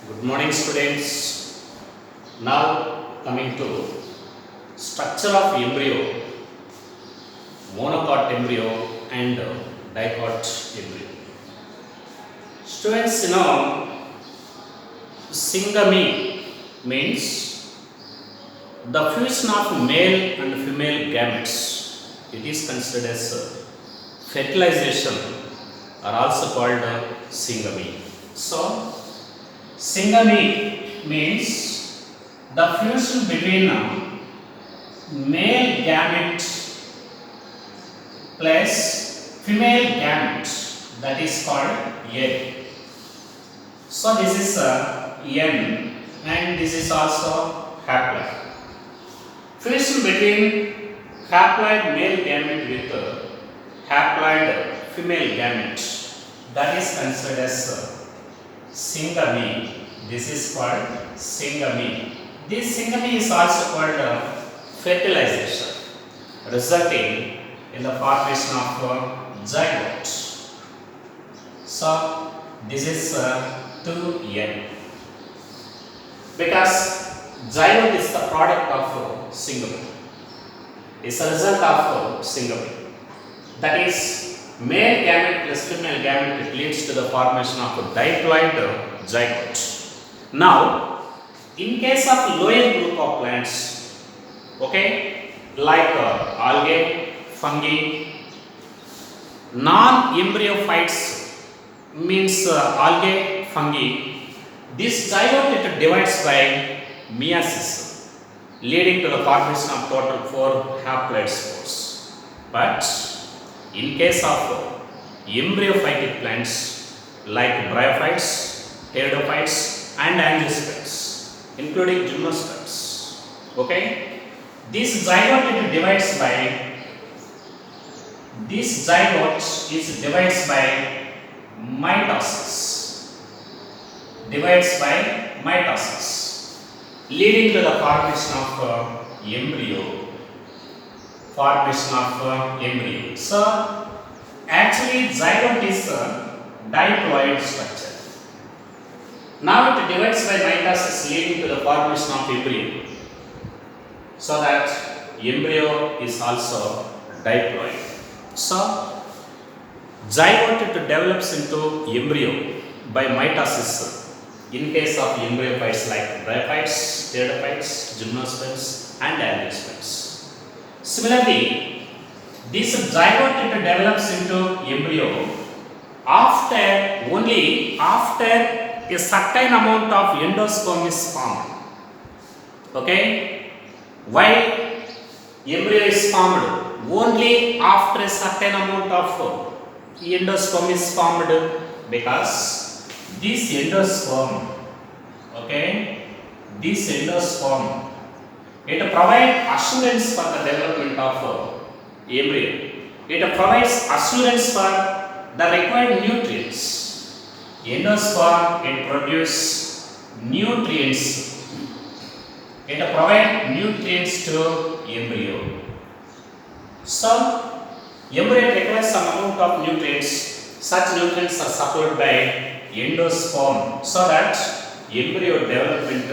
Good morning, students. Now coming to structure of embryo, monocot embryo and dicot embryo. Students, syngamy means the fusion of male and female gametes. It is considered as fertilization, or also called syngamy. So syngamy means the fusion between male gamete plus female gamete, that is called egg. So this is N and this is also haploid. Fusion between haploid male gamete with haploid female gamete, that is considered as syngamy. This is called syngamy. This syngamy is also called fertilization, resulting in the formation of zygote. So this is 2N, because zygote is the product of syngamy. It's a result of syngamy. That is, male gamete plus female gamete, it leads to the formation of a diploid zygote. Now, in case of lower group of plants, okay, like algae, fungi, non-embryophytes means algae, fungi, this zygote it divides by meiosis, leading to the formation of total 4 haploid spores. But in case of embryophytic plants like bryophytes, pteridophytes and angiosperms, including gymnosperms, okay, this zygote is divides by mitosis, leading to the formation of embryo. So actually zygote is a diploid structure. Now it divides by mitosis, leading to the formation of embryo. So that embryo is also diploid. So zygote it develops into embryo by mitosis in case of embryophytes like bryophytes, pteridophytes, gymnosperms and angiosperms. Similarly, this zygote it develops into embryo only after a certain amount of endosperm is formed. Okay? Why embryo is formed only after a certain amount of endosperm is formed? Because this endosperm, it provides assurance for the development of embryo. It provides assurance for the required nutrients. Endosperm it produces nutrients. It provides nutrients to embryo. So embryo requires some amount of nutrients. Such nutrients are supplied by endosperm, so that embryo development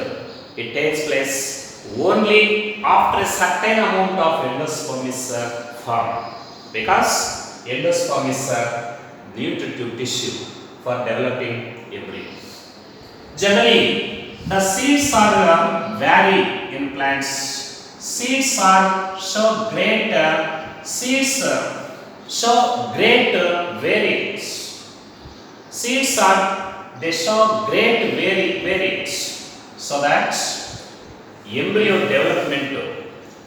it takes place only after a certain amount of endosperm is formed, because endosperm is a nutritive tissue for developing embryo. Generally, the seeds are vary in plants. Seeds show great variance. They show great variance, so that embryo development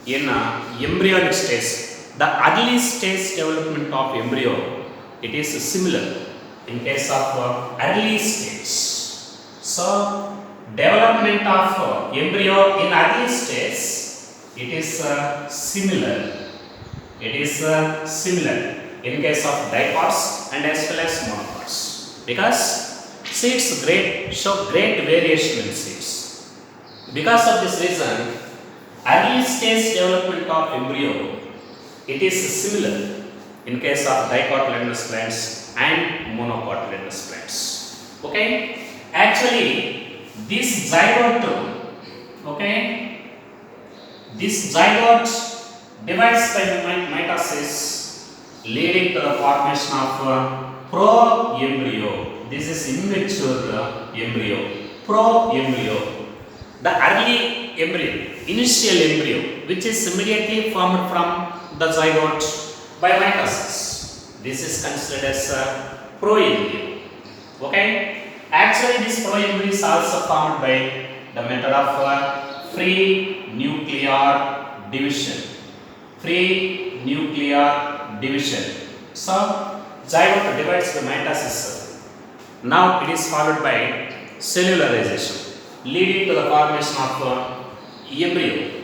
in embryonic stage, the early stage development of embryo, it is similar in case of early stage. So development of embryo in early stage, it is similar in case of dicots and as well as monocots, because seeds show great variation in seeds. Because of this reason, early stage development of embryo, it is similar in case of dicotyledonous plants and monocotyledonous plants. Okay, actually this zygote, okay, this zygote divides by mitosis, leading to the formation of pro-embryo. This is immature embryo, pro-embryo. The early embryo, initial embryo, which is immediately formed from the zygote by mitosis. This is considered as a pro-embryo. Okay? Actually, this pro-embryo is also formed by the method of free nuclear division. Free nuclear division. So, zygote divides by mitosis. Now, it is followed by cellularization, leading to the formation of embryo,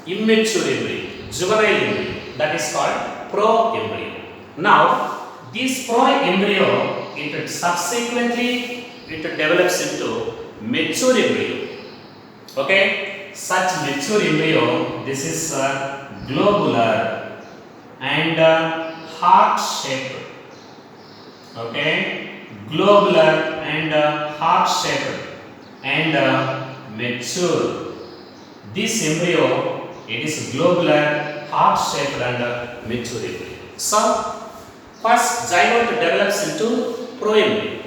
immature embryo, juvenile embryo, that is called pro-embryo. Now, this pro-embryo, it subsequently develops into mature embryo. Okay, such mature embryo, this is globular and heart-shaped. Okay, globular and heart-shaped and mature. This embryo, it is globular, heart-shaped and mature embryo. So, first zygote develops into proembryo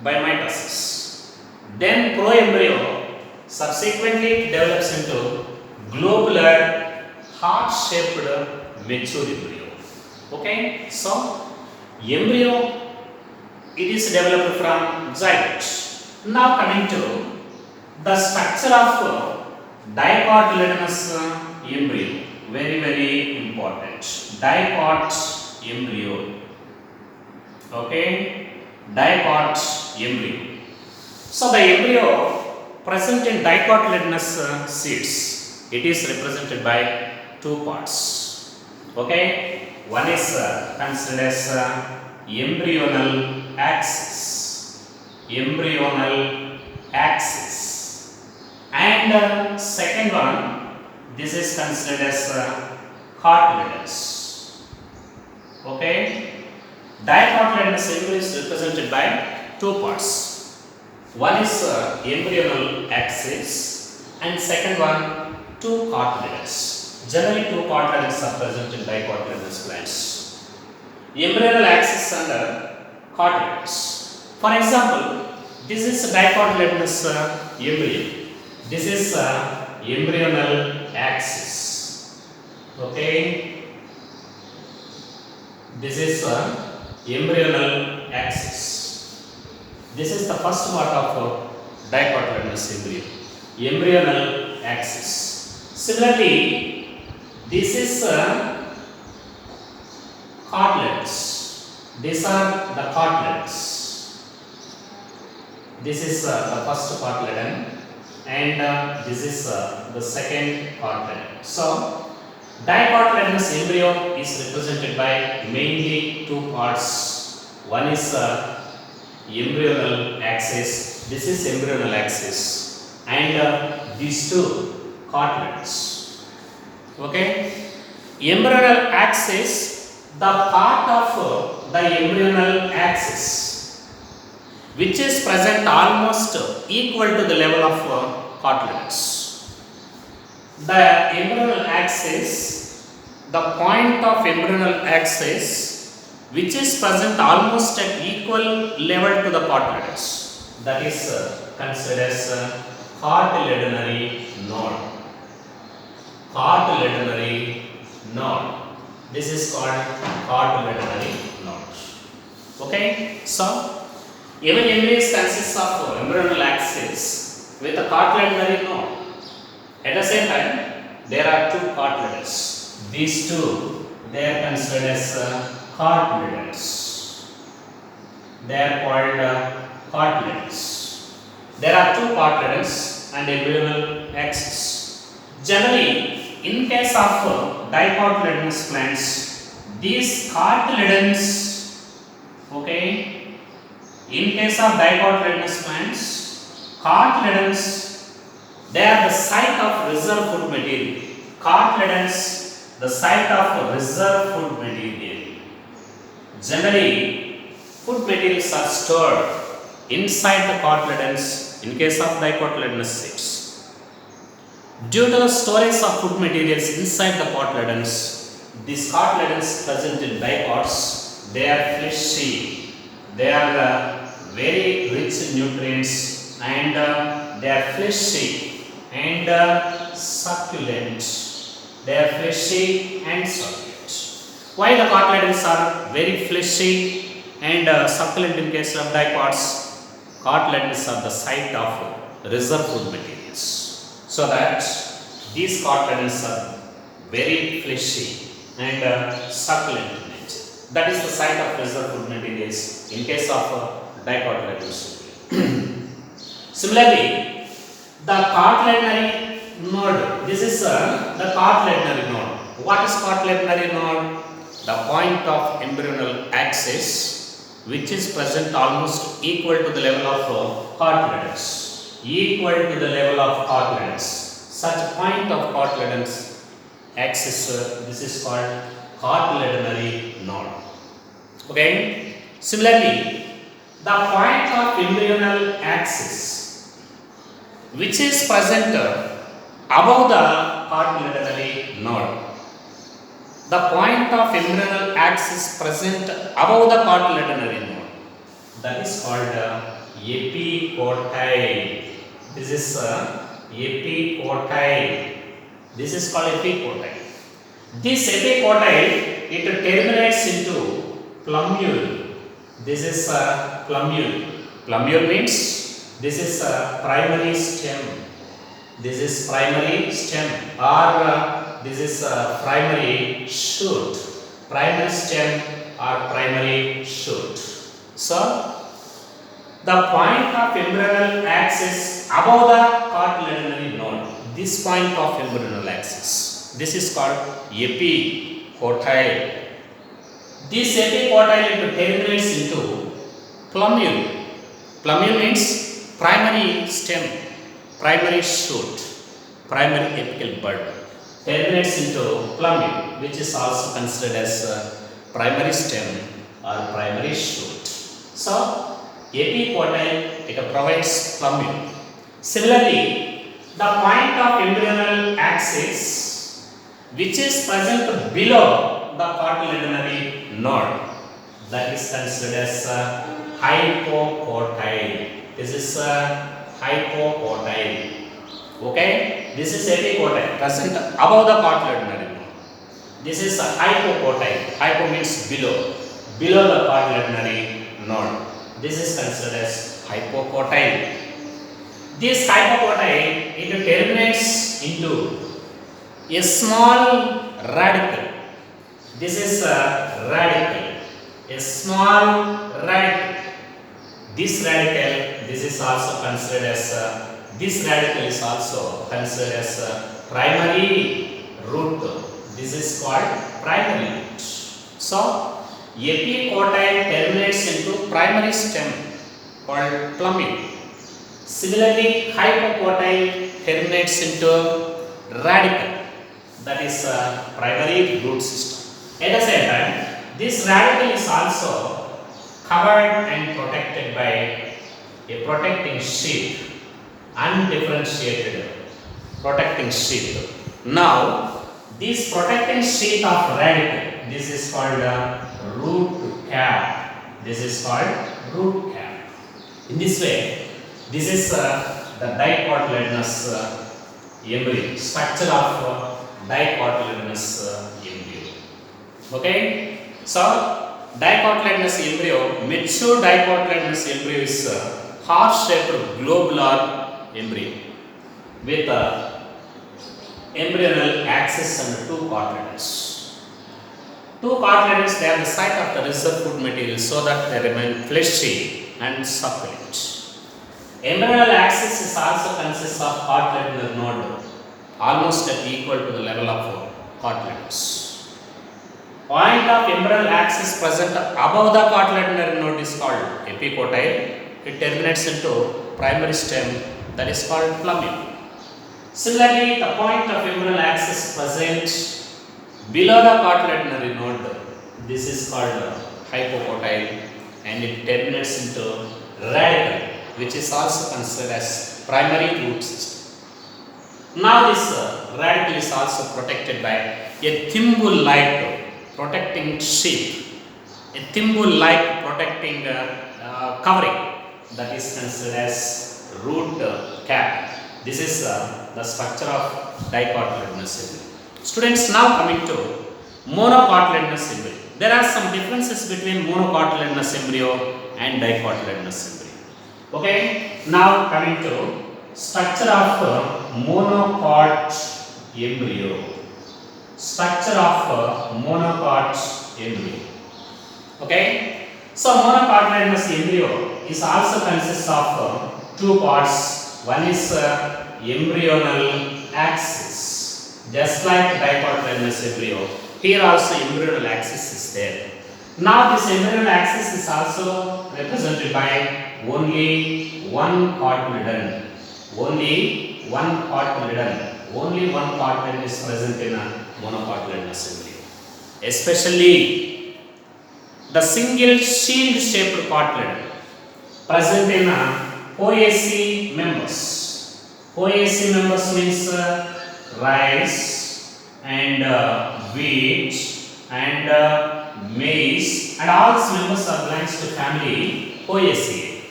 by mitosis. Then proembryo subsequently develops into globular, heart-shaped mature embryo. Okay, so embryo, it is developed from zygote. Now coming to the structure of dicotyledonous embryo, very important. Dicot embryo. Okay, dicot embryo. So the embryo present in dicotyledonous seeds, it is represented by two parts. Okay, one is considered as embryonal axis. Embryonal axis. And second one, this is considered as cartilaginous. Okay, dicotyledonous embryo is represented by two parts. One is embryonal axis, and second one, two cartilages. Generally, two cartilages are present in dicotyledonous plants. Embryonal axis and cartilages. For example, this is dicotyledonous embryo. This is embryonal axis. Okay, this is embryonal axis. This is the first part of dicotyledonous embryo, embryonal axis. Similarly, this is cartilages. These are the cartilages. This is the first cartilagen, and this is the second cartilagen. So, dicotyledonous embryo is represented by mainly two parts. One is embryonal axis. This is embryonal axis, and these two cartilages. Okay, embryonal axis, the part of the embryonal axis which is present almost equal to the level of cartilages. The embryonal axis, the point of embryonal axis which is present almost at equal level to the cartilages, that is considered as cartilaginary node. Cartilaginary node. This is called cartilaginary node. Okay, so even embryos consists of embryonal axis with a cartilaginary node. At the same time, there are two cartilages. These two, they are considered as cartilages. They are called cartilages. There are two cartilages and embryonal axis. Generally, in case of dicotyledonous plants, these cartilagens, okay, in case of dicotyledonous plants, cartilagens, they are the site of reserve food material. Cartilagens, the site of reserve food material. Generally, food materials are stored inside the cartilagens in case of dicotyledonous seeds. Due to the storage of food materials inside the cotyledons, these cotyledons present in dicots, they are fleshy, they are very rich in nutrients, and they are fleshy and succulent. They are fleshy and succulent. Why the cotyledons are very fleshy and succulent in case of dicots? Cotyledons are the site of reserve food materials. So that these cotyledons are very fleshy and succulent in nature. That is the site of reserve food materials in case of dicotyledonous. Similarly, the cotyledonary node. This is the cotyledonary node. What is cotyledonary node? The point of embryonal axis which is present almost equal to the level of cotyledons. Equal to the level of cotyledons. Such point of cotyledons axis, this is called cotyledonary node. Okay. Similarly, the point of embryonal axis which is present above the cotyledonary node. The point of embryonal axis present above the cotyledonary node, that is called epicotyle. This is epicotyle. This is called epicotyle. This epicotyle, it terminates into plumule. This is plumule. Plumule means this is primary stem. This is primary stem, or this is primary shoot. Primary stem or primary shoot. So, the point of embryonal axis above the cotyledonary node, this point of embryonal axis, this is called epicotyle. This epicotyle terminates into plumule. Plumule means primary stem, primary shoot, primary apical bud. Terminates into plumule, which is also considered as primary stem or primary shoot. So, epicotyle, it provides plumule. Similarly, the point of embryonal axis which is present below the cotyledonary node, that is considered as hypocotyle. This is hypocotyle. Okay, this is epicotyle present above the cotyledonary node. This is hypocotyle. Hypo means below, below the cotyledonary node. This is considered as hypocotyle. This hypocotyle, it terminates into a small radicle. This is a radicle, a small radicle. This radicle, this is also considered as this radicle is also considered as primary root. This is called primary root. So, epicotyle terminates into primary stem called plumule. Similarly, hypocotyle terminates into radicle, that is primary root system. At the same time, this radicle is also covered and protected by a protecting sheath, undifferentiated protecting sheath. Now, this protecting sheath of radicle, this is called root cap. This is called root cap. In this way, this is the dicotyledonous embryo, structure of dicotyledonous embryo. Okay, so dicotyledonous embryo, mature dicotyledonous embryo is heart-shaped globular embryo with embryonal axis and two cotyledons. Two cotyledons, they are the site of the reserve food material so that they remain fleshy and succulent. Embryonal axis is also consists of cotyledonary node, almost equal to the level of cotyledons. Point of embryonal axis present above the cotyledonary node is called epicotyle. It terminates into primary stem, that is called plumule. Similarly, the point of embryonal axis present below the cotyledonary node, this is called hypocotyle, and it terminates into radicle, which is also considered as primary root system. Now this radicle is also protected by a thimble-like protecting sheath, a thimble-like protecting covering, that is considered as root cap. This is the structure of dicotyledonous embryo. Students, now coming to monocotyledonous embryo. There are some differences between monocotyledonous embryo and dicotyledonous embryo. Okay, now coming to structure of monocot embryo. Structure of monocot embryo. Okay, so monocotyledonous embryo is also consists of two parts. One is embryonal axis, just like dicotyledonous embryo. Here also embryonal axis is there. Now this embryonal axis is also represented by only one cotyledon. Only one cotyledon. Only one cotyledon is present in a monocotyledonous embryo. Especially the single shield-shaped cotyledon present in a poaceae members. Poaceae members means rice and wheat and maize, and all these members are belongs to family Poaceae.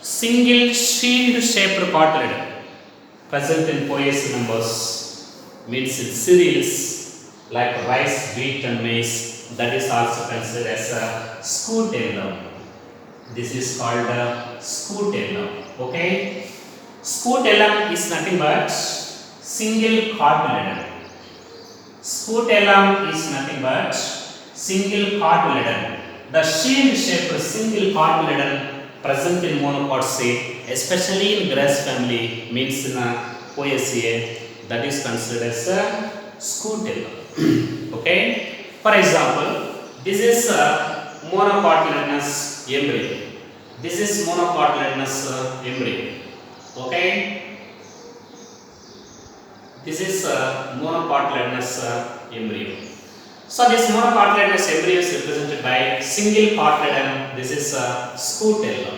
Single shield-shaped cotyledon present in Poaceae members means in cereals like rice, wheat and maize. That is also considered as a scutellum. This is called a scutellum. Okay, scutellum is nothing but single cotyledon. Scutellum is nothing but single cotyledon. The shield-shaped single cotyledon present in monocotyledon, especially in grass family, means in a Poaceae, that is considered as a scutellum. Okay, for example, this is a monocotyledonous embryo. This is monocotyledonous embryo. Okay, this is a monocotyledonous embryo. So this monocotyledonous embryo is represented by single cotyledon. This is a scutellum.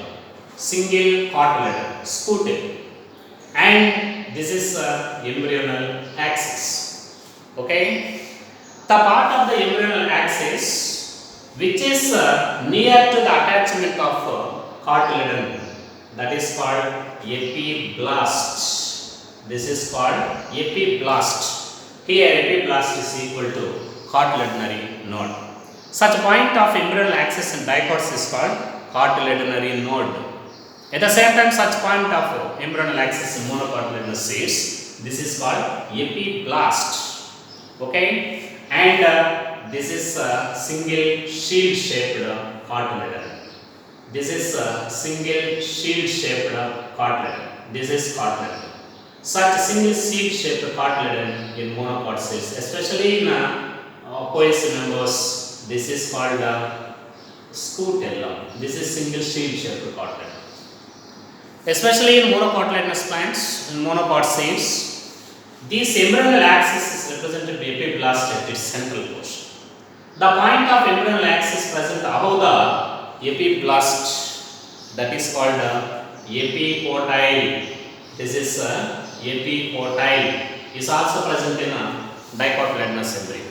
Single cotyledon, scutellum, and this is a embryonal axis. Okay, the part of the embryonal axis which is near to the attachment of cotyledon, that is called epiblast. This is called epiblast. Here epiblast is equal to cotyledonary node. Such point of embryonal axis in dicots is called cotyledonary node. At the same time, such point of embryonal axis in monocotyledonous is, this is called epiblast. Okay, and this is a single shield-shaped cotyledon. This is a single shield-shaped cotyledon. This is cotyledon. Such single shield-shaped cotyledon in monocot cells, especially in Poaceae members, this is called scutellum. This is single shield-shaped cotyledon. Especially in monocotyledonous plants, in monocot cells, this embryonal axis is represented by epiblast at its central portion. The point of embryonal axis present above the epiblast, that is called epicotyle. This is epicotyle, is also present in a dicotyledonous embryo.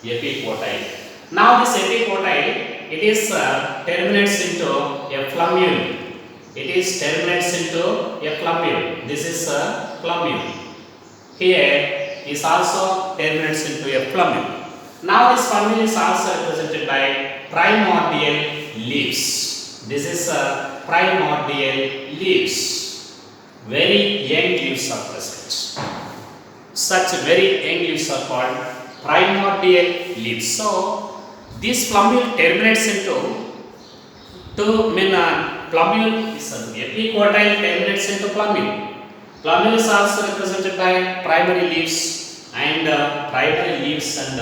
Epicotyle. Now this epicotyle, it is terminates into a plumule. It is terminates into a plumule. This is a plumule. Here is also terminates into a plumule. Now this plumule is also represented by primordial leaves. This is a primordial leaves. Very young leaves are present. Such very young leaves are called primordial leaves. So this plumule terminates into plumule is epicotyle terminates into plumule. Plumule is also represented by primary leaves, and primary leaves and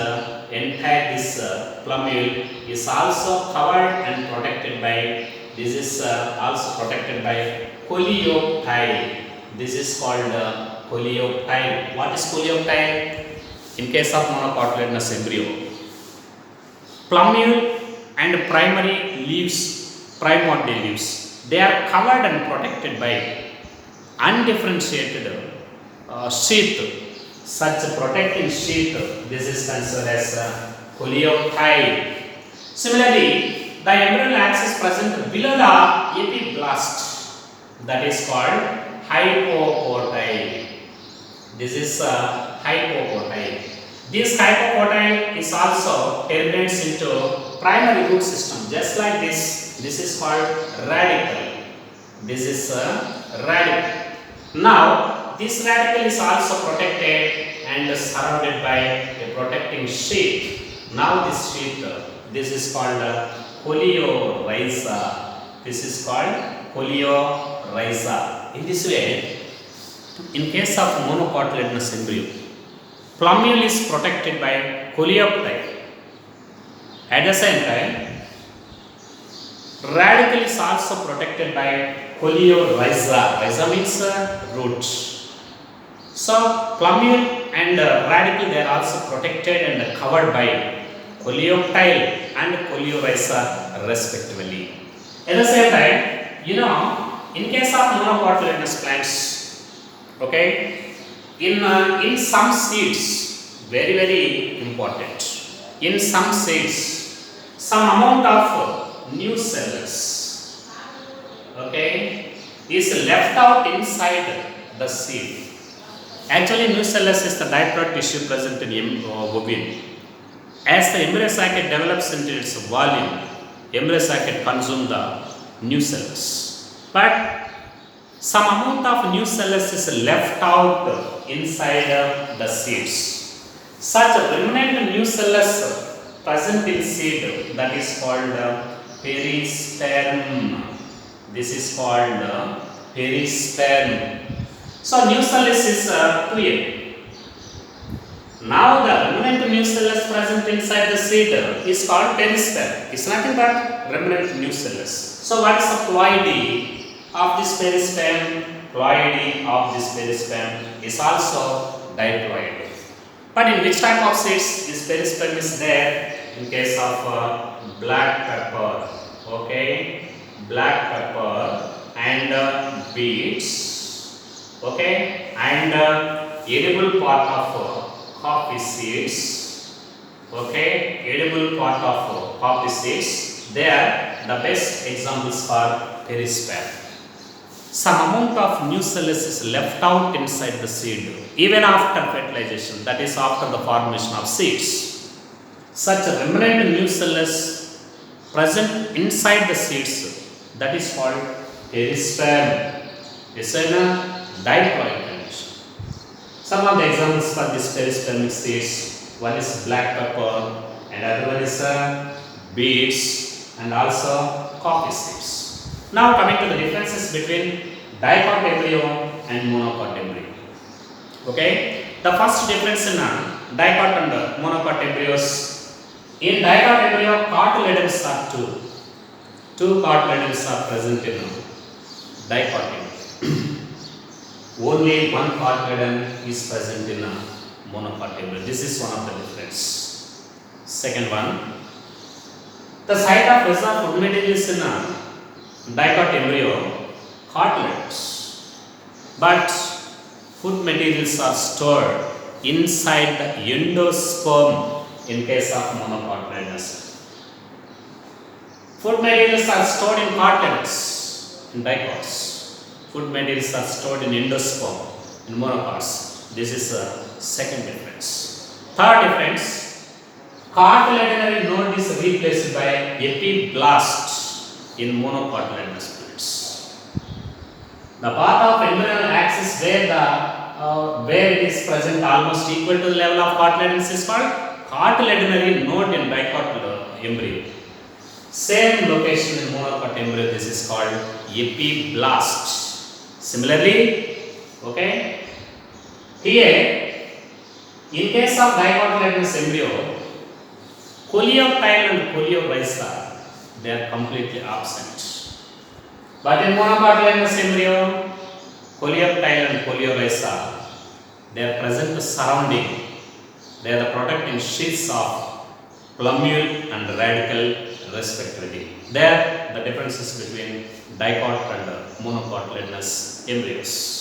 entire this plumule is also covered and protected by, this is also protected by coleoptile. This is called coleoptile. What is coleoptile? In case of monocotyledonous embryo, plumule and primary leaves, primordial leaves, they are covered and protected by undifferentiated sheath. Such protecting sheath, this is considered as coleoptile. Similarly, the embryonal axis present below the epiblast, that is called hypocotyle. This is hypocotyle. This hypocotyle is also terminates into primary root system, just like this. This is called radicle. This is a radicle. Now, this radicle is also protected and surrounded by a protecting sheath. Now, this sheath, this is called coleorhiza. This is called coleorhiza. In this way, in case of monocotyledonous embryo, plumule is protected by coleoptile. At the same time, radicle is also protected by coleorhiza. Rhiza means root. So, plumule and radicle, they are also protected and covered by coleoptile and coleorhiza respectively. At the same time, in case of monocotyledonous plants, okay, in some seeds, very very important, in some seeds, some amount of nucellus, okay, is left out inside the seed. Actually, nucellus is the diploid tissue present in ovum. As the embryo sac develops into its volume, embryo sac consumes the nucellus. But some amount of nucellus is left out inside the seeds. Such remnant nucellus present in seed, that is called perisperm. This is called perisperm. So, nucellus is created. Now, the remnant nucellus present inside the seed is called perisperm. It's nothing but remnant nucellus. So, what is the ploidy of this perisperm? Ploidy of this perisperm is also diploid. But in which type of seeds this perisperm is there? In case of black pepper, okay, black pepper and beets, okay, and edible part of coffee seeds, okay, edible part of coffee seeds, they are the best examples for perisperm. Some amount of nucellus is left out inside the seed even after fertilization, that is after the formation of seeds. Such remnant nucellus present inside the seeds, that is called perisperm. It's a diploid condition. Some of the examples for this perispermic seeds, one is black pepper and other one is beets and also coffee seeds. Now, coming to the differences between dicot embryo and monocot embryo. Okay, the first difference in dicot and monocot embryos. In dicot embryo, cotyledons are two cotyledons are present in dicot embryo. Only one cotyledon is present in monocot embryo. This is one of the difference. Second one, the site of reserve food materials in dicot embryo, cotyledons, but food materials are stored inside the endosperm in case of monocotyledonous. Food materials are stored in cotyledons in dicots. Food materials are stored in endosperm in monocots. This is the second difference. Third difference, cartilaginary node is replaced by epiblast in monocotyledonous plants. The part of embryonal axis where it is present almost equal to the level of cotyledons is called cartilaginary node in dicot embryo. Same location in monocot embryo, this is called epiblast. Similarly, okay, here in case of dicotyledonous embryo, coleoptile and coleorhiza, they are completely absent. But in monocotyledonous embryo, coleoptile and coleorhiza, they are present surrounding. They are the protecting sheaths of plumule and radicle respectively. There, the differences between dicot and monocotyledonous embryos.